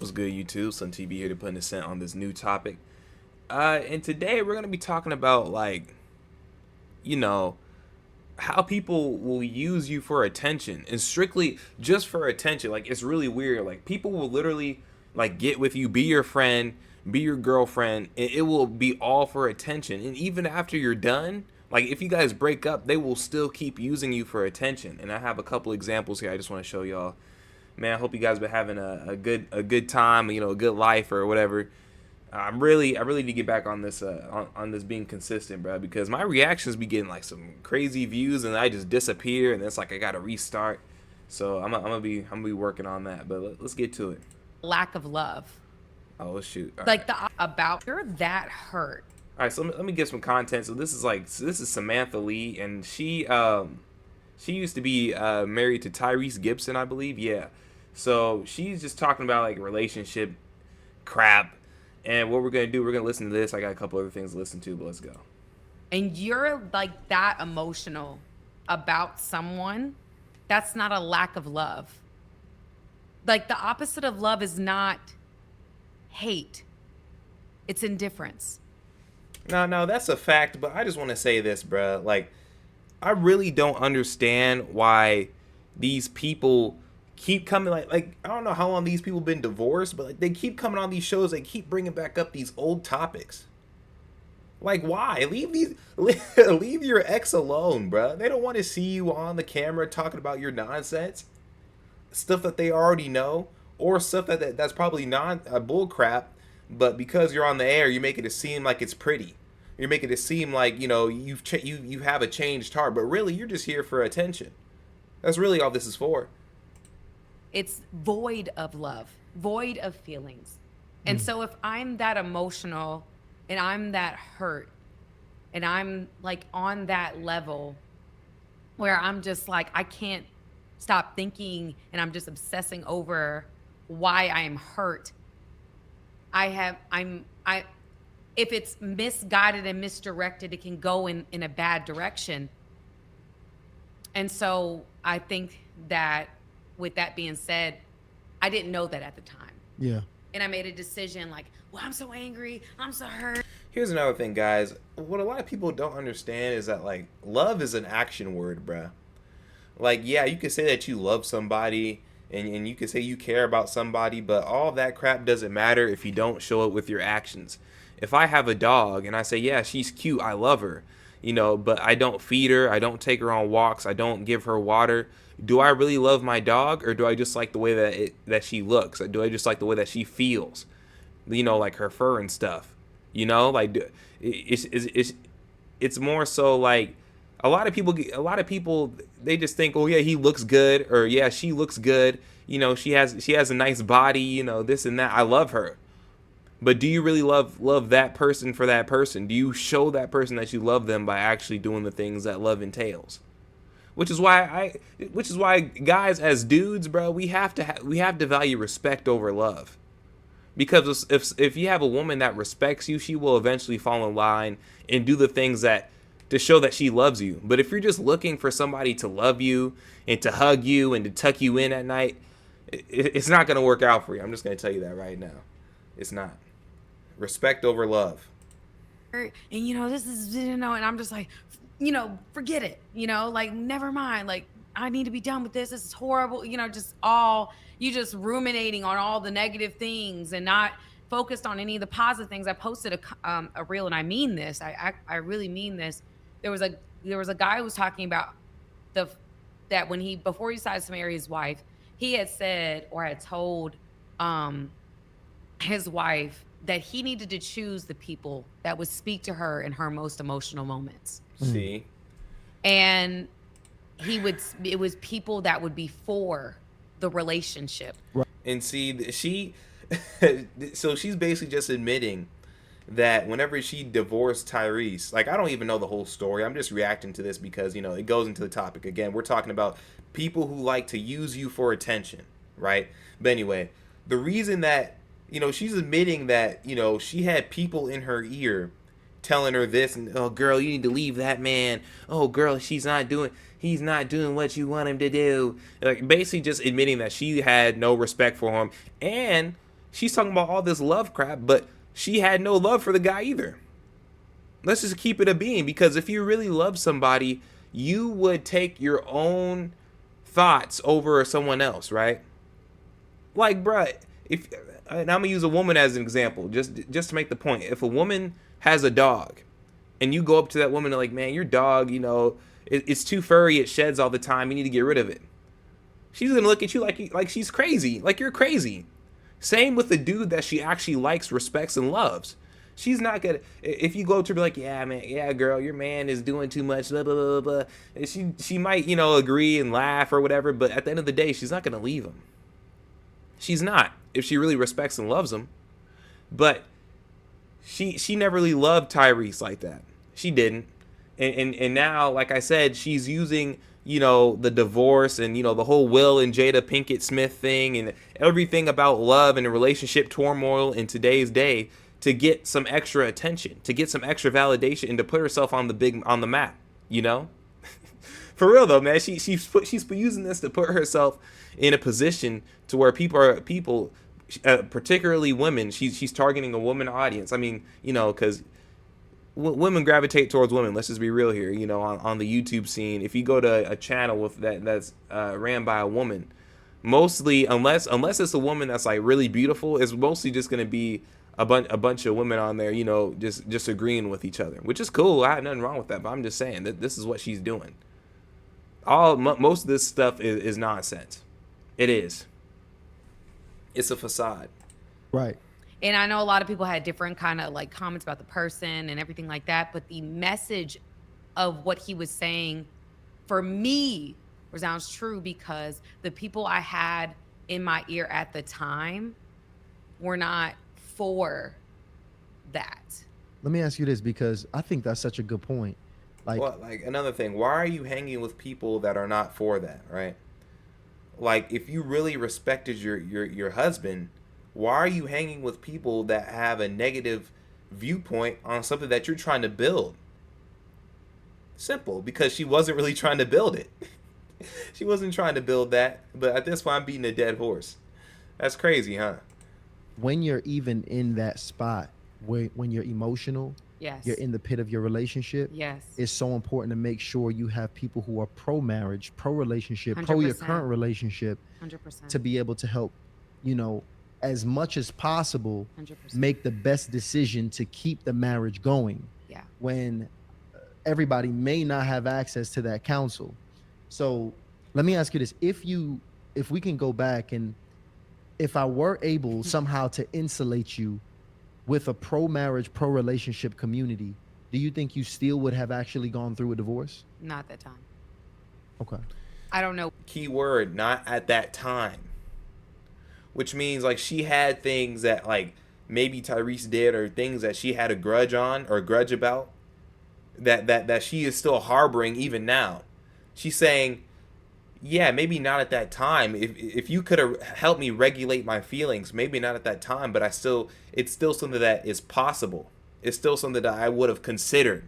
What's good, YouTube? SlimTv here to put an accent on this new topic. And today we're gonna be talking about you know, how people will use you for attention and strictly just for attention. Like it's really weird. Like people will literally get with you, be your friend, be your girlfriend, and it will be all for attention. And even after you're done, like if you guys break up, they will still keep using you for attention. And I have a couple examples here I just want to show y'all. Man, I hope you guys been having a good time, a good life or whatever. I really need to get back on this on this being consistent, bro, because my reactions be getting like some crazy views and I just disappear and it's like I gotta restart. So I'm gonna be working on that. But let's get to it. Lack of love. Oh shoot! All like right. about you're that hurt. All right, so let me get some content. So this is Samantha Lee, and she used to be married to Tyrese Gibson, I believe. Yeah. So she's just talking about like relationship crap. And what we're going to do, we're going to listen to this. I got a couple other things to listen to, but let's go. And you're like that emotional about someone, that's not a lack of love. Like the opposite of love is not hate. It's indifference. No, that's a fact, but I just want to say this, bruh. Like, I really don't understand why these people keep coming, like I don't know how long these people been divorced, but like they keep coming on these shows, they keep bringing back up these old topics. Like, why? Leave your ex alone, bruh. They don't want to see you on the camera talking about your nonsense, stuff that they already know, or stuff that's probably not bull crap, but because you're on the air, you make it seem like it's pretty. You're making it seem like you have a changed heart, but really you're just here for attention. That's really all this is for. It's void of love, void of feelings. And so if I'm that emotional and I'm that hurt and I'm like on that level where I'm just like, I can't stop thinking and I'm just obsessing over why I am hurt. If it's misguided and misdirected, it can go in a bad direction. And so I think that with that being said, I didn't know that at the time. Yeah. And I made a decision like, well, I'm so angry. I'm so hurt. Here's another thing, guys. What a lot of people don't understand is that, like, love is an action word, bruh. Like, yeah, you could say that you love somebody and you could say you care about somebody, but all that crap doesn't matter if you don't show it with your actions. If I have a dog and I say, yeah, she's cute, I love her, but I don't feed her, I don't take her on walks, I don't give her water, do I really love my dog, or do I just like the way that she looks? Or do I just like the way that she feels? Like her fur and stuff. Like it's more so like a lot of people they just think, oh yeah, he looks good, or yeah, she looks good. She has a nice body. This and that. I love her. But do you really love that person for that person? Do you show that person that you love them by actually doing the things that love entails? Which is why guys, as dudes, bro, we have to value respect over love. Because if you have a woman that respects you, she will eventually fall in line and do the things to show that she loves you. But if you're just looking for somebody to love you and to hug you and to tuck you in at night, it's not going to work out for you. I'm just going to tell you that right now. It's not. Respect over love. And this is, and I'm just like, forget it, like, never mind. Like, I need to be done with this. This is horrible. You just ruminating on all the negative things and not focused on any of the positive things. I posted a reel, and I mean this. I really mean this. There was a guy who was talking about that before he decided to marry his wife, he had said or had told his wife that he needed to choose the people that would speak to her in her most emotional moments. See? And it was people that would be for the relationship. And see, so she's basically just admitting that whenever she divorced Tyrese, like, I don't even know the whole story. I'm just reacting to this because, it goes into the topic. Again, we're talking about people who like to use you for attention, right? But anyway, the reason that, she's admitting that, she had people in her ear telling her this, and, oh girl, you need to leave that man. Oh girl, he's not doing what you want him to do. Like, basically just admitting that she had no respect for him, and She's talking about all this love crap, but she had no love for the guy either. Let's just keep it a being, because if you really love somebody, you would take your own thoughts over someone else, right? Like, bruh, if and I'm gonna use a woman as an example, just to make the point. If a woman has a dog, and you go up to that woman and like, man, your dog, it's too furry, it sheds all the time, you need to get rid of it. She's gonna look at you like she's crazy, like you're crazy. Same with the dude that she actually likes, respects, and loves. She's not gonna, if you go to her like, yeah, man, yeah, girl, your man is doing too much, blah, blah, blah, blah. And she might, agree and laugh or whatever, but at the end of the day, she's not gonna leave him. She's not, if she really respects and loves him. But she never really loved Tyrese like that. She didn't. And now, like I said, she's using, the divorce and, the whole Will and Jada Pinkett Smith thing and everything about love and relationship turmoil in today's day to get some extra attention, to get some extra validation, and to put herself on the map, For real though, man, she's using this to put herself in a position to where people, particularly women, she's targeting a woman audience. I mean, because women gravitate towards women. Let's just be real here. On the YouTube scene, if you go to a channel with that's ran by a woman, mostly, unless it's a woman that's like really beautiful, it's mostly just gonna be a bunch of women on there, just agreeing with each other, which is cool. I have nothing wrong with that, but I'm just saying that this is what she's doing. Most of this stuff is nonsense. It is. It's a facade. Right. And I know a lot of people had different kind of like comments about the person and everything like that, but the message of what he was saying for me resounds true, because the people I had in my ear at the time were not for that. Let me ask you this, because I think that's such a good point. Like another thing, why are you hanging with people that are not for that, right? Like, if you really respected your husband, why are you hanging with people that have a negative viewpoint on something that you're trying to build? Simple, because she wasn't really trying to build it. She wasn't trying to build that, but at this point I'm beating a dead horse. That's crazy, huh? When you're even in that spot when you're emotional, Yes. you're in the pit of your relationship. Yes. It's so important to make sure you have people who are pro-marriage, pro-relationship, pro your 100%. current relationship, 100%. to be able to help, as much as possible, 100%. make the best decision to keep the marriage going. Yeah. When everybody may not have access to that counsel. So let me ask you this. If we can go back, and if I were able somehow to insulate you with a pro-marriage, pro-relationship community, do you think you still would have actually gone through a divorce? Not at that time. Okay. I don't know. Key word, not at that time. Which means, like, she had things that, like, maybe Tyrese did, or things that she had a grudge on or grudge about that she is still harboring even now. She's saying, yeah, maybe not at that time. If you could have helped me regulate my feelings, maybe not at that time, but it's still something that is possible. It's still something that I would have considered.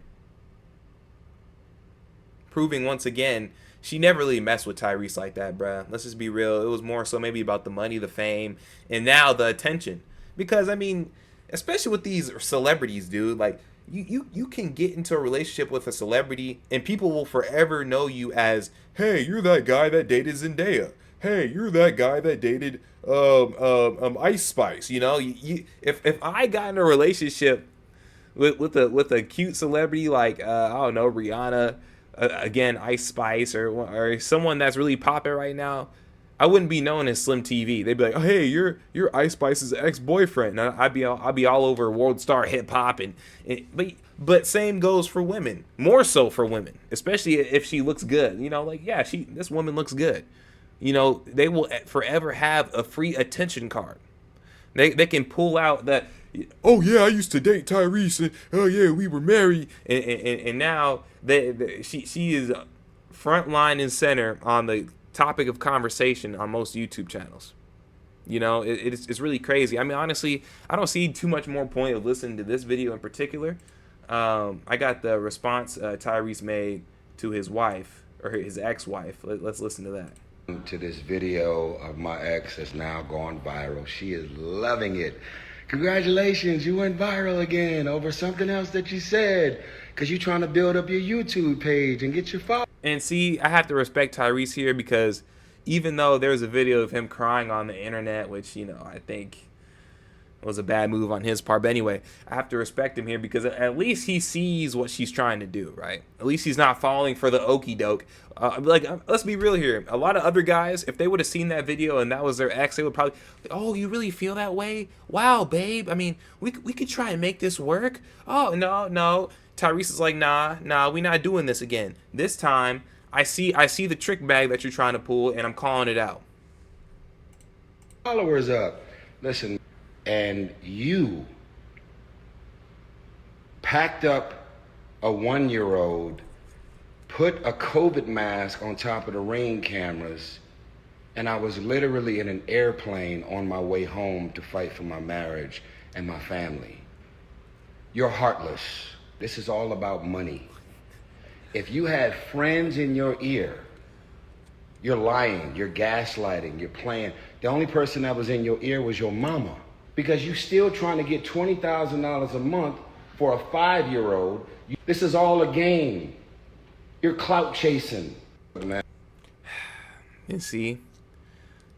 Proving once again, she never really messed with Tyrese like that, bruh. Let's just be real. It was more so maybe about the money, the fame, and now the attention. Because, I mean, especially with these celebrities, dude, like, you can get into a relationship with a celebrity and people will forever know you as, hey, you're that guy that dated Zendaya. Hey, you're that guy that dated Ice Spice. If I got in a relationship with a cute celebrity like I don't know, Rihanna, again, Ice Spice, or someone that's really popping right now, I wouldn't be known as SlimTv. They'd be like, oh, hey, you're Ice Spice's ex-boyfriend. And I'd be all over World Star Hip Hop, but same goes for women. More so for women, especially if she looks good. Like, yeah, this woman looks good. They will forever have a free attention card. They can pull out that, oh yeah, I used to date Tyrese, and oh yeah, we were married, and now she is front line and center on the topic of conversation on most YouTube channels. It's really crazy. I mean, honestly, I don't see too much more point of listening to this video in particular. I got the response Tyrese made to his wife, or his ex-wife. Let's listen to that. To this video of my ex that's now gone viral. She is loving it. Congratulations, you went viral again over something else that you said, because you're trying to build up your YouTube page and get your followers. And see, I have to respect Tyrese here, because even though there's a video of him crying on the internet, which, you know, I think was a bad move on his part. But anyway, I have to respect him here, because at least he sees what she's trying to do, right? At least he's not falling for the okie doke. Let's be real here. A lot of other guys, if they would have seen that video and that was their ex, they would probably, oh, you really feel that way? Wow, babe. I mean, we could try and make this work. Oh, no. Tyrese is like, nah, we're not doing this again. This time, I see the trick bag that you're trying to pull, and I'm calling it out. Followers up. Listen, and you packed up a 1-year-old, put a COVID mask on top of the Ring cameras, and I was literally in an airplane on my way home to fight for my marriage and my family. You're heartless. This is all about money. If you had friends in your ear, you're lying, you're gaslighting, you're playing. The only person that was in your ear was your mama, because you're still trying to get $20,000 a month for a 5-year-old. This is all a game. You're clout chasing, man. And see,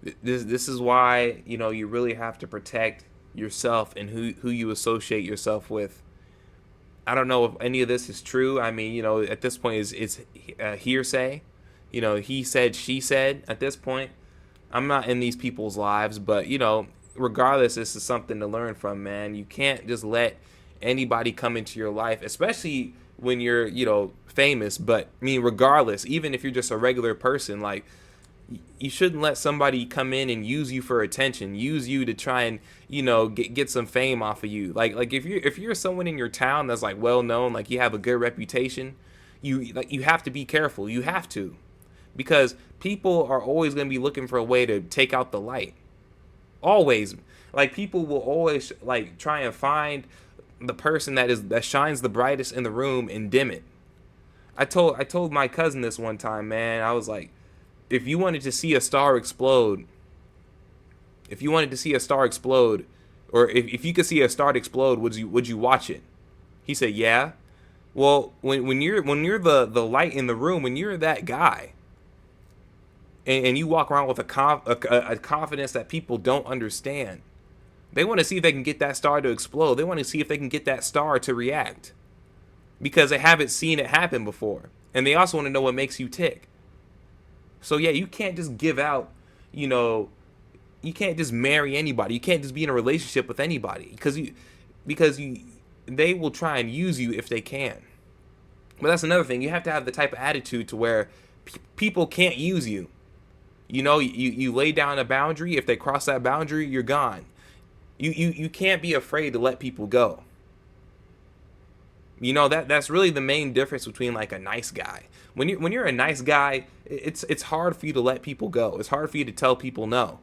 this is why, you know, you really have to protect yourself and who you associate yourself with. I don't know if any of this is true. I mean, you know, at this point it's hearsay. You know, he said, she said. At this point, I'm not in these people's lives, but, you know, regardless, this is something to learn from, man. You can't just let anybody come into your life, especially when you're, you know, famous. But I mean, regardless, even if you're just a regular person, like, you shouldn't let somebody come in and use you for attention, use you to try and, you know, get some fame off of you. Like if you're someone in your town that's like well known, like you have a good reputation, you have to be careful. You have to, because people are always going to be looking for a way to take out the light. Always. Like, people will always like try and find the person that shines the brightest in the room and dim it. I told my cousin this one time, man. I was like, if you wanted to see a star explode, or if you could see a star explode, would you watch it? He said, yeah. Well, when you're the light in the room, when you're that guy, and you walk around with a confidence that people don't understand, they want to see if they can get that star to explode. They want to see if they can get that star to react, because they haven't seen it happen before, and they also want to know what makes you tick. So yeah, you can't just give out, you know, you can't just marry anybody. You can't just be in a relationship with anybody, because they will try and use you if they can. But that's another thing. You have to have the type of attitude to where people can't use you. You know, you lay down a boundary. If they cross that boundary, you're gone. You can't be afraid to let people go. You know, that's really the main difference between like a nice guy. When you're a nice guy, it's hard for you to let people go. It's hard for you to tell people no.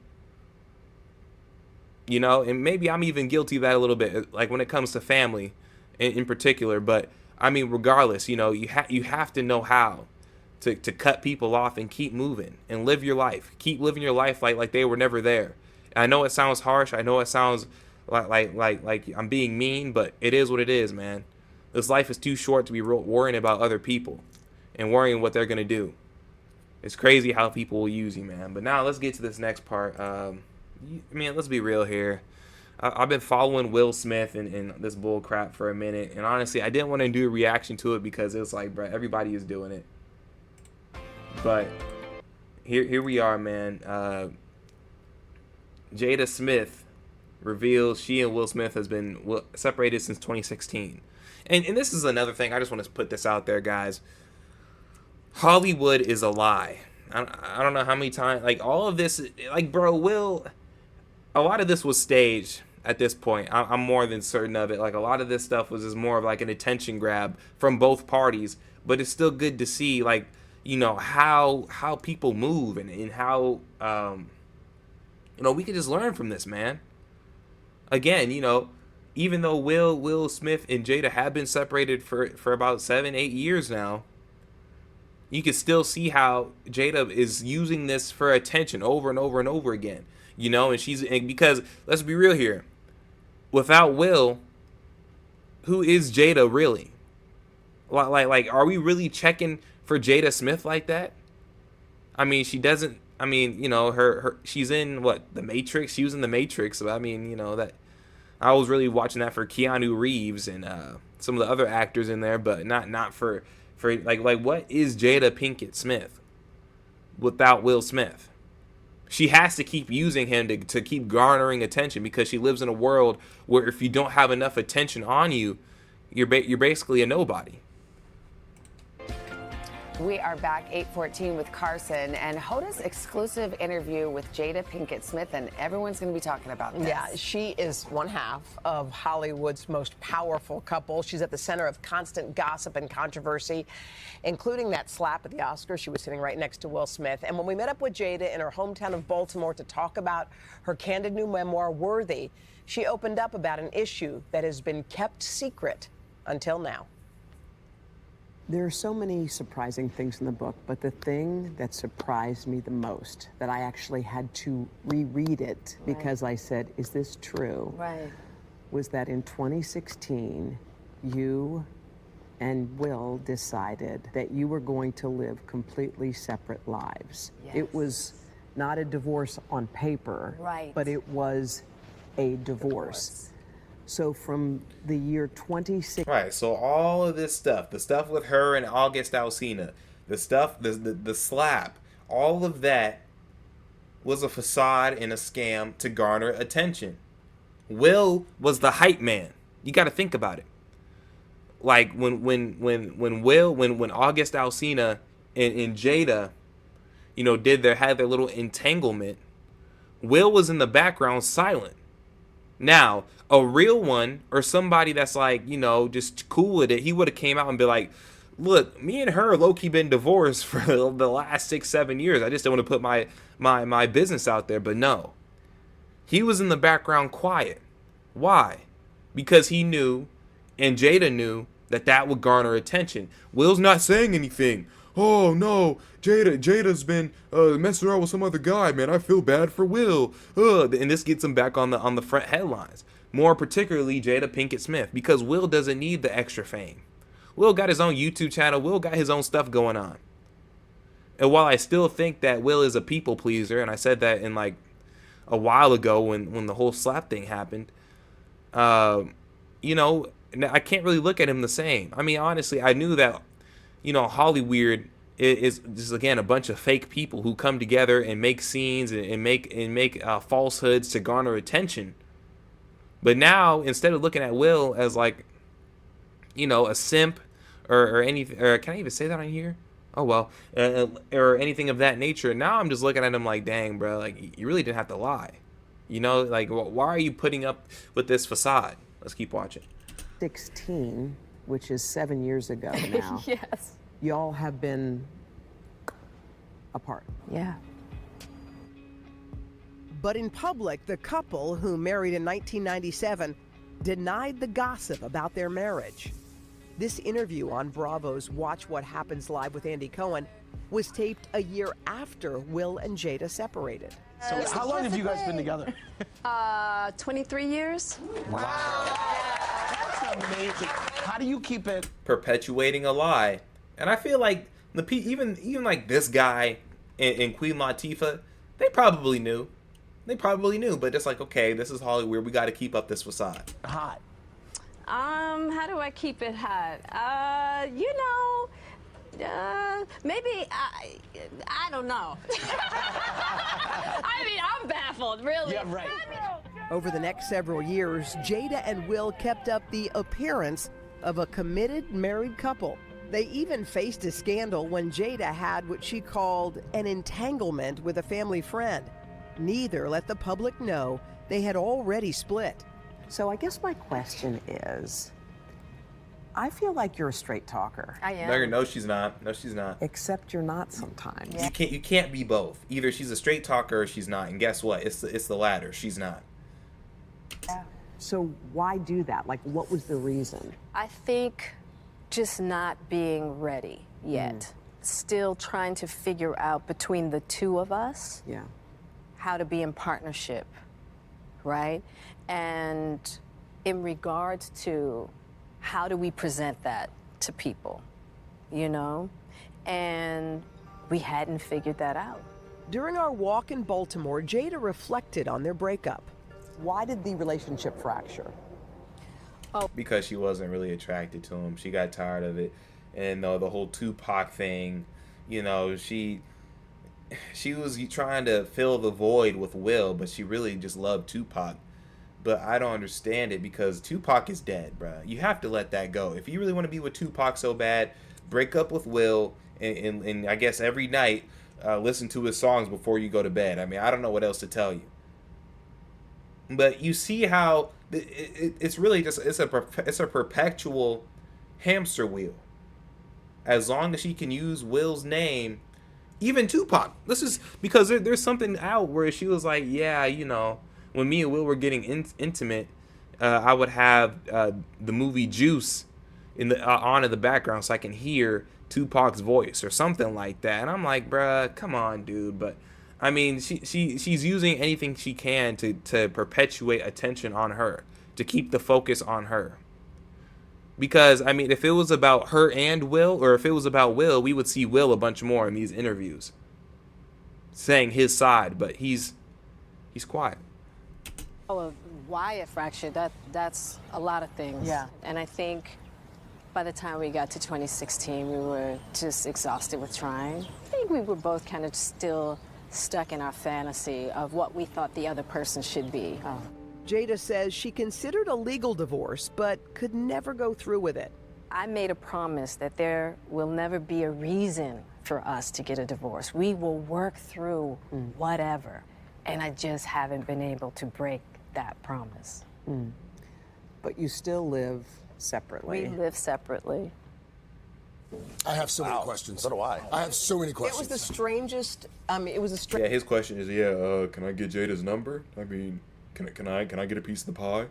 You know, and maybe I'm even guilty of that a little bit, like when it comes to family in particular. But I mean, regardless, you know, you have to know how to cut people off and keep moving and live your life. Keep living your life like they were never there. And I know it sounds harsh. I know it sounds like I'm being mean, but it is what it is, man. This life is too short to be worrying about other people and worrying what they're gonna do. It's crazy how people will use you, man. But now let's get to this next part. Let's be real here. I've been following Will Smith and this bull crap for a minute, and honestly, I didn't want to do a reaction to it because it was like, bro, everybody is doing it. But here we are, man. Jada Smith reveals she and Will Smith has been separated since 2016. And this is another thing. I just want to put this out there, guys. Hollywood is a lie. I don't know how many times, like, all of this, like, bro, a lot of this was staged at this point. I'm more than certain of it. Like, a lot of this stuff was just more of like an attention grab from both parties. But it's still good to see, like, you know, how people move and how, you know, we can just learn from this, man. Again, you know, even though Will Smith and Jada have been separated for about 7-8 years now, You can still see how Jada is using this for attention over and over and over again. You know, and because let's be real here. Without Will, who is Jada really? Like, are we really checking for Jada Smith like that? I mean, she doesn't. I mean, you know, she's in what, The Matrix. She was in The Matrix. So I mean, you know, that I was really watching that for Keanu Reeves and some of the other actors in there, but not for like what is Jada Pinkett Smith without Will Smith? She has to keep using him to keep garnering attention, because she lives in a world where if you don't have enough attention on you, you're basically a nobody. We are back 8:14 with Carson and Hoda's exclusive interview with Jada Pinkett Smith, and everyone's going to be talking about this. Yeah, she is one half of Hollywood's most powerful couple. She's at the center of constant gossip and controversy, including that slap at the Oscars. She was sitting right next to Will Smith. And when we met up with Jada in her hometown of Baltimore to talk about her candid new memoir, Worthy, she opened up about an issue that has been kept secret until now. There are so many surprising things in the book, but the thing that surprised me the most, that I actually had to reread it because I said, is this true? Right. Was that in 2016, you and Will decided that you were going to live completely separate lives. Yes. It was not a divorce on paper, Right. but it was a divorce. So from the year 2016, Right, so all of this stuff, the stuff with her and August Alsina, the stuff, the slap, all of that was a facade and a scam to garner attention. Will was the hype man. You got to think about it. Like when August Alsina and Jada, you know, had their little entanglement, Will was in the background silent. Now, a real one, or somebody that's like, you know, just cool with it, he would have came out and be like, look, me and her low-key been divorced for the last 6-7 years. I just don't want to put my business out there. But no, he was in the background quiet. Why? Because he knew, and Jada knew, that would garner attention. Will's not saying anything. Oh no, Jada's been messing around with some other guy, man. I feel bad for Will. And this gets him back on the front headlines. More particularly Jada Pinkett Smith, because Will doesn't need the extra fame. Will got his own YouTube channel. Will got his own stuff going on. And while I still think that Will is a people pleaser, and I said that in like a while ago when the whole slap thing happened, you know, I can't really look at him the same. I mean, honestly, I knew that, you know, Hollywood is just, again, a bunch of fake people who come together and make scenes and make falsehoods to garner attention. But now, instead of looking at Will as like, you know, a simp or anything, or can I even say that on here? Oh well, or anything of that nature. Now I'm just looking at him like, dang, bro, like you really didn't have to lie. You know, like why are you putting up with this facade? Let's keep watching. 16, which is 7 years ago now. Yes. Y'all have been apart. Yeah. But in public, the couple, who married in 1997, denied the gossip about their marriage. This interview on Bravo's Watch What Happens Live with Andy Cohen was taped a year after Will and Jada separated. So how long have you guys been together? 23 years. Wow. That's amazing. How do you keep it? Perpetuating a lie. And I feel like even like this guy and Queen Latifah, they probably knew. But it's like, okay, this is Hollywood. We got to keep up this facade. Hot. How do I keep it hot? You know, maybe I don't know. I mean, I'm baffled, really. Yeah, right. Over the next several years, Jada and Will kept up the appearance of a committed married couple. They even faced a scandal when Jada had what she called an entanglement with a family friend. Neither let the public know they had already split. So I guess my question is, I feel like you're a straight talker. I am. No, she's not. No, she's not. Except you're not sometimes. Yeah. You can't be both. Either she's a straight talker or she's not. And guess what? It's the latter. She's not. Yeah. So why do that? Like, what was the reason? I think just not being ready yet. still trying to figure out between the two of us Yeah. how to be in partnership, right? And in regards to how do we present that to people, you know? And we hadn't figured that out. During our walk in Baltimore, Jada reflected on their breakup. Why did the relationship fracture? Because she wasn't really attracted to him. She got tired of it. And the whole Tupac thing, you know, she was trying to fill the void with Will, but she really just loved Tupac. But I don't understand it because Tupac is dead, bruh. You have to let that go. If you really want to be with Tupac so bad, break up with Will, and I guess every night listen to his songs before you go to bed. I mean, I don't know what else to tell you. But you see how it's really just it's a perpetual hamster wheel. As long as she can use Will's name, even Tupac. This is because there's something out where she was like, yeah, you know, when me and Will were getting intimate, I would have the movie Juice in the on in the background so I can hear Tupac's voice or something like that. And I'm like, bruh, come on, dude. But I mean, she's using anything she can to perpetuate attention on her, to keep the focus on her. Because, I mean, if it was about her and Will, or if it was about Will, we would see Will a bunch more in these interviews saying his side, but he's quiet. Oh, why a fracture? That's a lot of things. Yeah. And I think by the time we got to 2016, we were just exhausted with trying. I think we were both kind of still stuck in our fantasy of what we thought the other person should be. Jada says she considered a legal divorce, but could never go through with it. I made a promise that there will never be a reason for us to get a divorce. We will work through whatever. And I just haven't been able to break that promise. But you still live separately. We live separately. I have so many questions. So do I. I have so many It questions. was the strangest, it was the Yeah, his question is, can I get Jada's number? I mean, can I get a piece of the pie?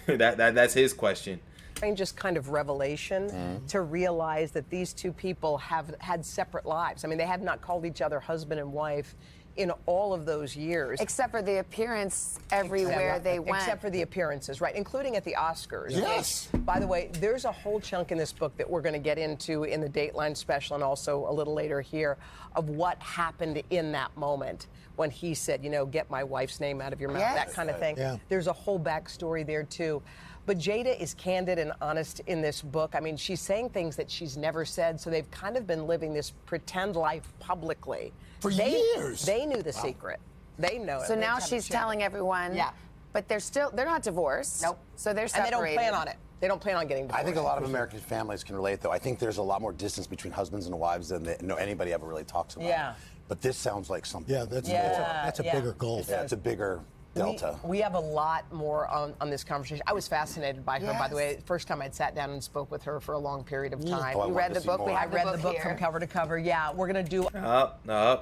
that's his question. strangest kind of revelation to realize that these two people have had separate lives. I mean, they have not called each other husband and wife in all of those years. Except for the appearance everywhere they went. Except for the appearances, right, including at the Oscars. Yes. By the way, there's a whole chunk in this book that we're going to get into in the Dateline special and also a little later here of what happened in that moment when he said, you know, get my wife's name out of your mouth, that kind of thing. Yeah. There's a whole backstory there, too. But Jada is candid and honest in this book. I mean, she's saying things that she's never said, so they've kind of been living this pretend life publicly. For years. They knew the secret. They know it. So They now just haven't she's shared it. telling everyone. Yeah. But they're not divorced. Nope. So they're And separated. they don't plan on it. They don't plan on getting divorced. I think a lot of American families can relate, though. I think there's a lot more distance between husbands and wives than anybody ever really talks about. Yeah. But this sounds like something. Yeah, that's a bigger goal. Yeah, it's a bigger delta. We have a lot more on this conversation. I was fascinated by her, by the Yes. way. First time I'd sat down and spoke with her for a long period of time. Oh, I You wanted read to the see book. more. We I have read the the book book from here. cover to cover. Yeah, we're going to do...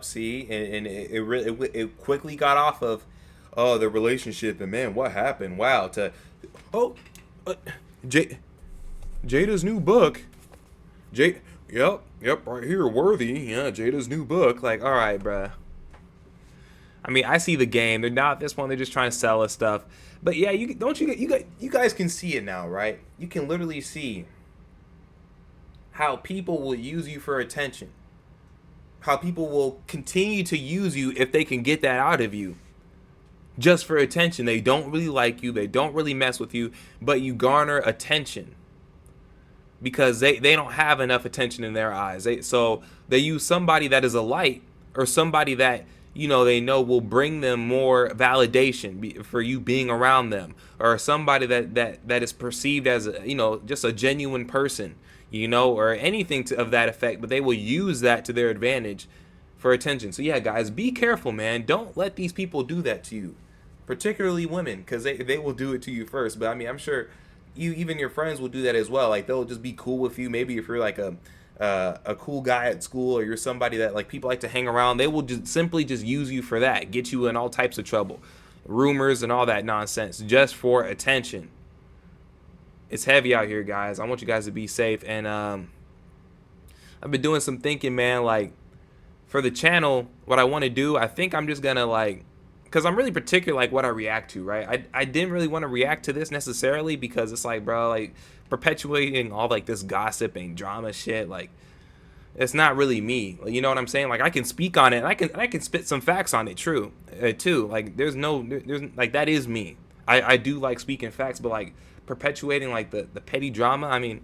See, and it quickly got off of, oh, the relationship, and man, what happened? Wow, Jada's new book. Yep, right here, Worthy. Yeah, Jada's new book. Like, all right, bruh. I mean, I see the game. They're not at this point. They're just trying to sell us stuff. But yeah, you guys can see it now, right? You can literally see how people will use you for attention. How people will continue to use you if they can get that out of you. Just for attention. They don't really like you. They don't really mess with you. But you garner attention. Because they don't have enough attention in their eyes. So they use somebody that is a light. Or somebody that, you know, they know will bring them more validation for you being around them. Or somebody that is perceived as, just a genuine person. Or anything of that effect, but they will use that to their advantage for attention. So yeah, guys, be careful, man. Don't let these people do that to you, particularly women, because they will do it to you first. But I mean, I'm sure even your friends will do that as well. Like they'll just be cool with you. Maybe if you're like a cool guy at school, or you're somebody that like people like to hang around, they will just simply use you for that, get you in all types of trouble, rumors and all that nonsense, just for attention. It's heavy out here, guys. I want you guys to be safe. And I've been doing some thinking, man. Like for the channel, what I want to do, I think I'm just gonna like, because I'm really particular like what I react to, right? I didn't really want to react to this necessarily because it's like, bro, like perpetuating all like this gossip and drama shit, like it's not really me. You know what I'm saying? Like I can speak on it, and I can spit some facts on it, true, too. Like there's like that is me. I do like speaking facts, but like perpetuating like the petty drama, I mean,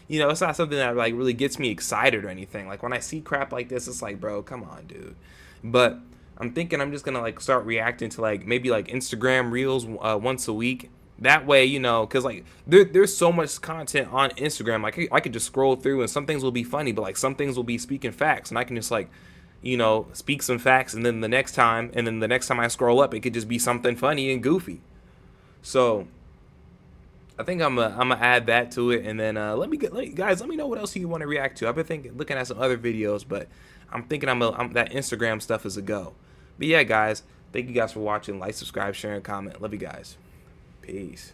you know, it's not something that like really gets me excited or anything. Like when I see crap like this, it's like, bro, come on, dude. But I'm thinking I'm just gonna like start reacting to like maybe like Instagram reels once a week. That way, you know, because like there's so much content on Instagram. Like I could just scroll through and some things will be funny, but like some things will be speaking facts, and I can just like, you know, speak some facts, and then the next time I scroll up, it could just be something funny and goofy. So I think I'm gonna add that to it, and then guys, let me know what else you want to react to. I've been looking at some other videos, but I'm thinking that Instagram stuff is a go. But yeah, guys, thank you guys for watching. Like, subscribe, share, and comment. Love you guys. Peace.